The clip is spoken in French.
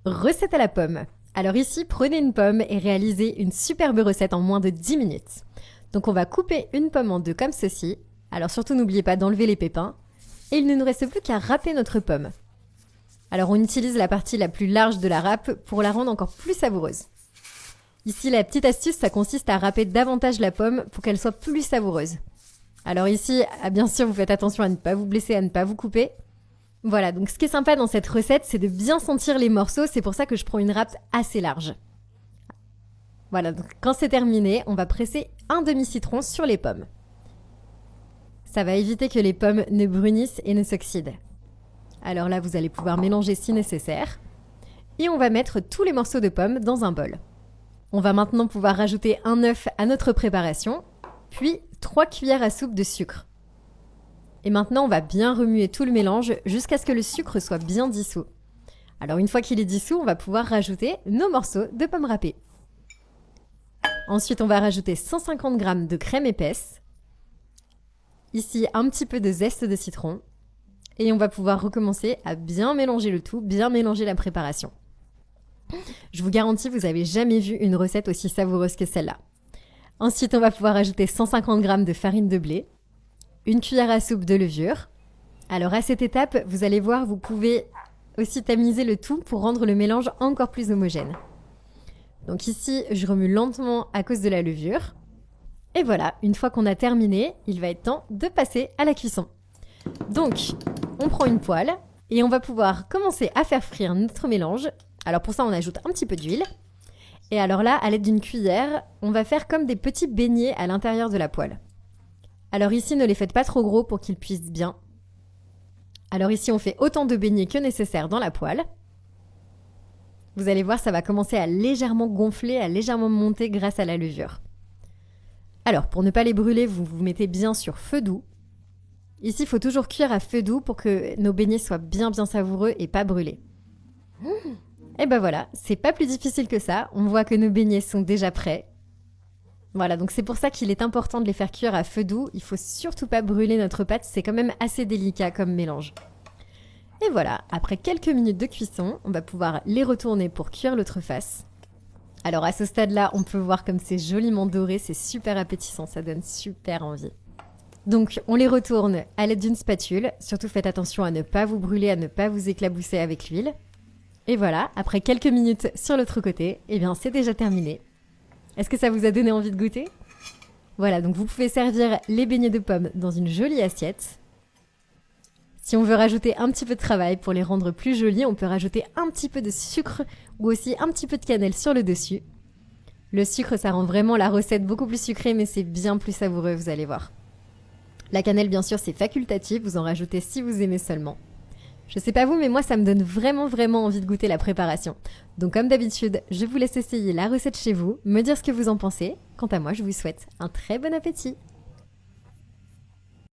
Recette à la pomme. Alors ici, prenez une pomme et réalisez une superbe recette en moins de 10 minutes. Donc on va couper une pomme en deux comme ceci. Alors surtout n'oubliez pas d'enlever les pépins. Et il ne nous reste plus qu'à râper notre pomme. Alors on utilise la partie la plus large de la râpe pour la rendre encore plus savoureuse. Ici la petite astuce, ça consiste à râper davantage la pomme pour qu'elle soit plus savoureuse. Alors ici, bien sûr vous faites attention à ne pas vous blesser, à ne pas vous couper. Voilà, donc ce qui est sympa dans cette recette, c'est de bien sentir les morceaux, c'est pour ça que je prends une râpe assez large. Voilà, donc quand c'est terminé, on va presser un demi-citron sur les pommes. Ça va éviter que les pommes ne brunissent et ne s'oxydent. Alors là, vous allez pouvoir mélanger si nécessaire. Et on va mettre tous les morceaux de pommes dans un bol. On va maintenant pouvoir rajouter un œuf à notre préparation, puis 3 cuillères à soupe de sucre. Et maintenant, on va bien remuer tout le mélange jusqu'à ce que le sucre soit bien dissous. Alors une fois qu'il est dissous, on va pouvoir rajouter nos morceaux de pommes râpées. Ensuite, on va rajouter 150 g de crème épaisse. Ici, un petit peu de zeste de citron. Et on va pouvoir recommencer à bien mélanger le tout, bien mélanger la préparation. Je vous garantis, vous n'avez jamais vu une recette aussi savoureuse que celle-là. Ensuite, on va pouvoir ajouter 150 g de farine de blé. Une cuillère à soupe de levure. Alors à cette étape, vous allez voir, vous pouvez aussi tamiser le tout pour rendre le mélange encore plus homogène. Donc ici, je remue lentement à cause de la levure. Et voilà, une fois qu'on a terminé, il va être temps de passer à la cuisson. Donc, on prend une poêle et on va pouvoir commencer à faire frire notre mélange. Alors pour ça, on ajoute un petit peu d'huile. Et alors là, à l'aide d'une cuillère, on va faire comme des petits beignets à l'intérieur de la poêle. Alors ici, ne les faites pas trop gros pour qu'ils cuisent bien. Alors ici, on fait autant de beignets que nécessaire dans la poêle. Vous allez voir, ça va commencer à légèrement gonfler, à légèrement monter grâce à la levure. Alors, pour ne pas les brûler, vous vous mettez bien sur feu doux. Ici, il faut toujours cuire à feu doux pour que nos beignets soient bien savoureux et pas brûlés. Et ben voilà, c'est pas plus difficile que ça. On voit que nos beignets sont déjà prêts. Voilà, donc c'est pour ça qu'il est important de les faire cuire à feu doux. Il faut surtout pas brûler notre pâte, c'est quand même assez délicat comme mélange. Et voilà, après quelques minutes de cuisson, on va pouvoir les retourner pour cuire l'autre face. Alors à ce stade-là, on peut voir comme c'est joliment doré, c'est super appétissant, ça donne super envie. Donc on les retourne à l'aide d'une spatule, surtout faites attention à ne pas vous brûler, à ne pas vous éclabousser avec l'huile. Et voilà, après quelques minutes sur l'autre côté, eh bien c'est déjà terminé. Est-ce que ça vous a donné envie de goûter? Voilà, donc vous pouvez servir les beignets de pommes dans une jolie assiette. Si on veut rajouter un petit peu de travail pour les rendre plus jolis, on peut rajouter un petit peu de sucre ou aussi un petit peu de cannelle sur le dessus. Le sucre, ça rend vraiment la recette beaucoup plus sucrée, mais c'est bien plus savoureux, vous allez voir. La cannelle, bien sûr, c'est facultatif, vous en rajoutez si vous aimez seulement. Je sais pas vous, mais moi ça me donne vraiment envie de goûter la préparation. Donc comme d'habitude, je vous laisse essayer la recette chez vous, me dire ce que vous en pensez. Quant à moi, je vous souhaite un très bon appétit.